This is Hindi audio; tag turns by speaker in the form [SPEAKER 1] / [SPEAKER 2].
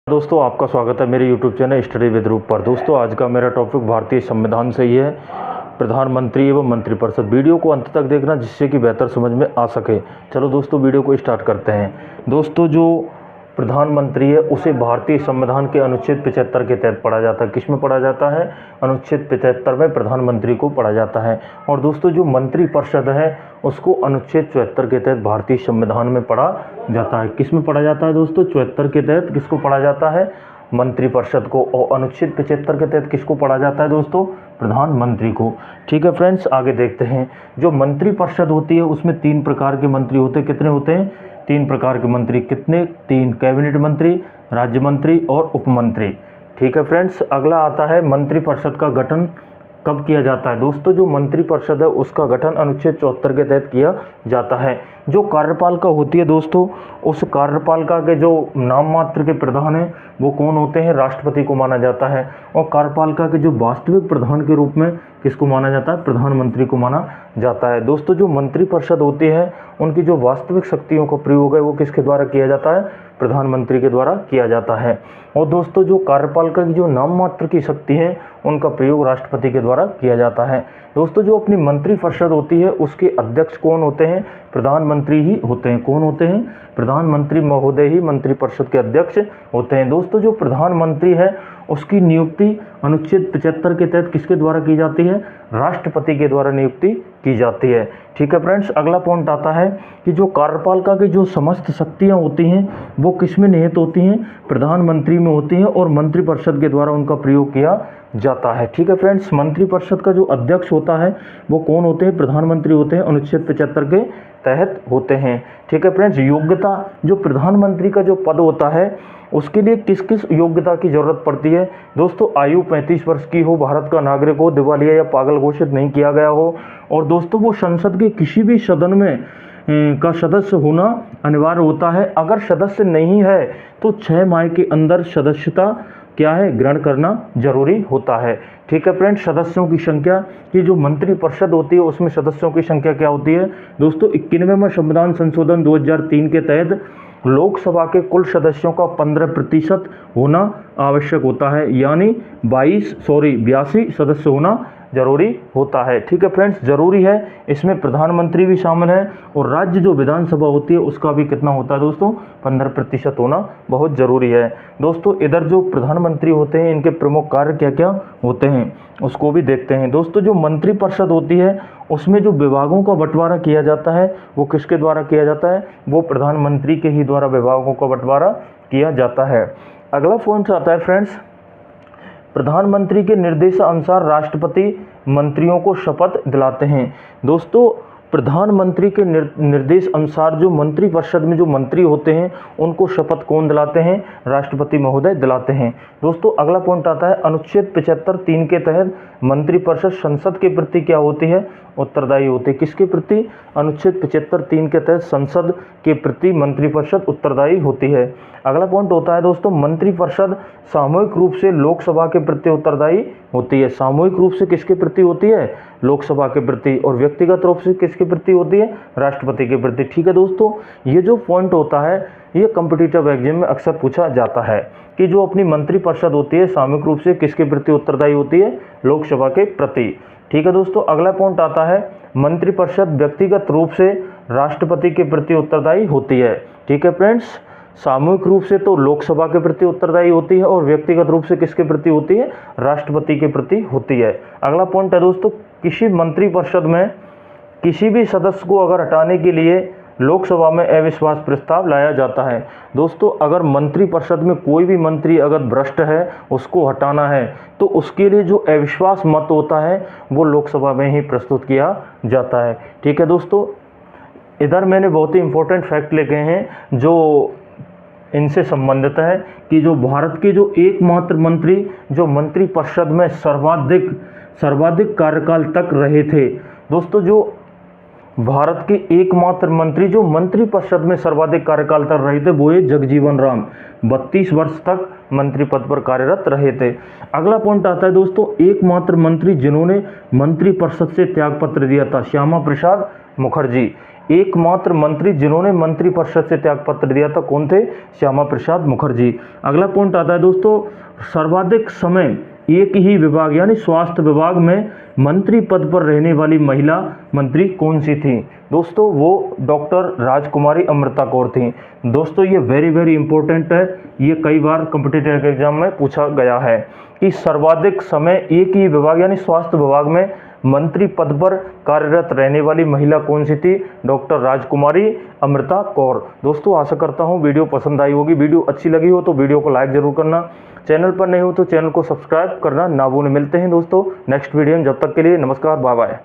[SPEAKER 1] दोस्तों, आपका स्वागत है मेरे यूट्यूब चैनल स्टडी विद रूप पर। दोस्तों, आज का मेरा टॉपिक भारतीय संविधान से ही है, प्रधानमंत्री एवं मंत्रिपरिषद। वीडियो को अंत तक देखना जिससे कि बेहतर समझ में आ सके। चलो दोस्तों, वीडियो को स्टार्ट करते हैं। दोस्तों, जो प्रधानमंत्री है उसे भारतीय संविधान के अनुच्छेद 75 के तहत पढ़ा जाता है। किस में पढ़ा जाता है? अनुच्छेद 75 में प्रधानमंत्री को पढ़ा जाता है। और दोस्तों, जो मंत्रिपरिषद है उसको अनुच्छेद 74 के तहत भारतीय संविधान में पढ़ा जाता है। किस में पढ़ा जाता है दोस्तों? 74 के तहत किसको पढ़ा जाता है? मंत्रिपरिषद को। और अनुच्छेद 75 के तहत किसको पढ़ा जाता है दोस्तों? प्रधानमंत्री को। ठीक है फ्रेंड्स, आगे देखते हैं। जो मंत्रिपरिषद होती है उसमें 3 प्रकार के मंत्री होते हैं। कितने होते हैं? 3 प्रकार के मंत्री। कितने? 3। कैबिनेट मंत्री, राज्य मंत्री और उप मंत्री। ठीक है फ्रेंड्स, अगला आता है मंत्रिपरिषद का गठन कब किया जाता है? दोस्तों, जो मंत्रिपरिषद है उसका गठन अनुच्छेद 74 के तहत किया जाता है। जो कार्यपालिका होती है दोस्तों, उस कार्यपालिका के जो नाम मात्र के प्रधान हैं वो कौन होते हैं? राष्ट्रपति को माना जाता है। और कार्यपालिका के जो वास्तविक प्रधान के रूप में किसको माना जाता है? प्रधानमंत्री को माना जाता है। दोस्तों, जो मंत्रिपरिषद होती है उनकी जो वास्तविक शक्तियों का प्रयोग है वो किसके द्वारा किया जाता है? प्रधानमंत्री के द्वारा किया जाता है। और दोस्तों, जो कार्यपालिका की जो नाम मात्र की शक्ति है उनका प्रयोग राष्ट्रपति के द्वारा किया जाता है। दोस्तों, जो अपनी मंत्रिपरिषद होती है उसके अध्यक्ष कौन होते हैं? प्रधानमंत्री ही होते हैं। कौन होते हैं? प्रधानमंत्री महोदय ही मंत्रिपरिषद के अध्यक्ष होते हैं। दोस्तों, जो प्रधानमंत्री है उसकी नियुक्ति अनुच्छेद 75 के तहत किसके द्वारा की जाती है? राष्ट्रपति के द्वारा नियुक्ति की जाती है। ठीक है फ्रेंड्स, अगला पॉइंट आता है कि जो कार्यपालिका की जो समस्त शक्तियां होती हैं वो किस में निहित होती हैं? प्रधानमंत्री में होती हैं और मंत्रिपरिषद के द्वारा उनका प्रयोग किया जाता है। ठीक है फ्रेंड्स, मंत्रिपरिषद का जो अध्यक्ष होता है वो कौन होते हैं? प्रधानमंत्री होते हैं, अनुच्छेद 75 के तहत होते हैं। ठीक है फ्रेंड्स, योग्यता, जो प्रधानमंत्री का जो पद होता है उसके लिए किस किस योग्यता की जरूरत पड़ती है? दोस्तों, आयु 35 वर्ष की हो, भारत का नागरिक हो, दिवालिया या पागल घोषित नहीं किया गया हो, और दोस्तों वो संसद के किसी भी सदन में का सदस्य होना अनिवार्य होता है। अगर सदस्य नहीं है तो 6 माह के अंदर सदस्यता क्या है? ग्रहण करना जरूरी होता है। ठीक है फ्रेंड्स, सदस्यों की संख्या की जो मंत्रिपरिषद होती है उसमें सदस्यों की संख्या क्या होती है? दोस्तों, 91वां संविधान संशोधन 2003 के तहत लोकसभा के कुल सदस्यों का 15% होना आवश्यक होता है, यानी 82 सदस्य होना जरूरी होता है। ठीक है फ्रेंड्स, जरूरी है। इसमें प्रधानमंत्री भी शामिल है और राज्य जो विधानसभा होती है उसका भी कितना होता है दोस्तों? 15% होना बहुत जरूरी है। दोस्तों, इधर जो प्रधानमंत्री होते हैं इनके प्रमुख कार्य क्या क्या होते हैं उसको भी देखते हैं। दोस्तों, जो मंत्रिपरिषद होती है उसमें जो विभागों का बंटवारा किया जाता है वो किसके द्वारा किया जाता है? वो प्रधानमंत्री के ही द्वारा विभागों का बंटवारा किया जाता है। अगला पॉइंट आता है फ्रेंड्स, प्रधानमंत्री के निर्देशानुसार राष्ट्रपति मंत्रियों को शपथ दिलाते हैं। दोस्तों, प्रधानमंत्री के निर्देश अनुसार जो मंत्रिपरिषद में जो मंत्री होते हैं उनको शपथ कौन दिलाते हैं? राष्ट्रपति महोदय दिलाते हैं। दोस्तों, अगला पॉइंट आता है अनुच्छेद 75(3) के तहत मंत्रिपरिषद संसद के प्रति क्या होती है? उत्तरदायी होती है। किसके प्रति? अनुच्छेद 75(3) के तहत संसद के प्रति मंत्रिपरिषद उत्तरदायी होती है। अगला पॉइंट होता है दोस्तों, मंत्रिपरिषद सामूहिक रूप से लोकसभा के प्रति उत्तरदायी होती है। सामूहिक रूप से किसके प्रति होती है? लोकसभा के प्रति। और व्यक्तिगत रूप से किसके प्रति होती है? राष्ट्रपति के प्रति। ठीक है दोस्तों, ये जो पॉइंट होता है ये कॉम्पिटिटिव एग्जाम में अक्सर पूछा जाता है कि जो अपनी मंत्रिपरिषद होती है सामूहिक रूप से किसके प्रति उत्तरदायी होती है? लोकसभा के प्रति। ठीक है दोस्तों, अगला पॉइंट आता है मंत्रिपरिषद व्यक्तिगत रूप से राष्ट्रपति के प्रति उत्तरदायी होती है। ठीक है फ्रेंड्स, सामूहिक रूप से तो लोकसभा के प्रति उत्तरदायी होती है और व्यक्तिगत रूप से किसके प्रति होती है? राष्ट्रपति के प्रति होती है। अगला पॉइंट है दोस्तों, किसी मंत्रिपरिषद में किसी भी सदस्य को अगर हटाने के लिए लोकसभा में अविश्वास प्रस्ताव लाया जाता है। दोस्तों, अगर मंत्रिपरिषद में कोई भी मंत्री अगर भ्रष्ट है उसको हटाना है तो उसके लिए जो अविश्वास मत होता है वो लोकसभा में ही प्रस्तुत किया जाता है। ठीक है दोस्तों, इधर मैंने बहुत ही इंपॉर्टेंट फैक्ट लेके हैं जो इनसे संबंधित है कि जो भारत के जो एकमात्र मंत्री जो मंत्रिपरिषद में सर्वाधिक कार्यकाल तक रहे थे। दोस्तों, जो भारत के एकमात्र मंत्री जो मंत्रिपरिषद में सर्वाधिक कार्यकाल तक रहे थे वो है जगजीवन राम। 32 वर्ष तक मंत्री पद पर कार्यरत रहे थे। अगला पॉइंट आता है दोस्तों, एकमात्र मंत्री जिन्होंने मंत्रिपरिषद से त्यागपत्र दिया था, श्यामा प्रसाद मुखर्जी। एकमात्र मंत्री जिन्होंने मंत्रिपरिषद से त्यागपत्र दिया था कौन थे? श्यामा प्रसाद मुखर्जी। अगला पॉइंट आता है दोस्तों, सर्वाधिक समय एक ही विभाग यानी स्वास्थ्य विभाग में मंत्री पद पर रहने वाली महिला मंत्री कौन सी थी? दोस्तों वो डॉक्टर राजकुमारी अमृता कौर थी। दोस्तों ये वेरी इंपॉर्टेंट है, ये कई बार कॉम्पिटिटिव एग्जाम में पूछा गया है कि सर्वाधिक समय एक ही विभाग यानी स्वास्थ्य विभाग में मंत्री पद पर कार्यरत रहने वाली महिला कौन सी थी? डॉक्टर राजकुमारी अमृता कौर। दोस्तों आशा करता हूँ वीडियो पसंद आई होगी। वीडियो अच्छी लगी हो तो वीडियो को लाइक जरूर करना, चैनल पर नहीं हो तो चैनल को सब्सक्राइब करना ना भूलें। मिलते हैं दोस्तों नेक्स्ट वीडियो में, जब तक के लिए नमस्कार, बाय बाय।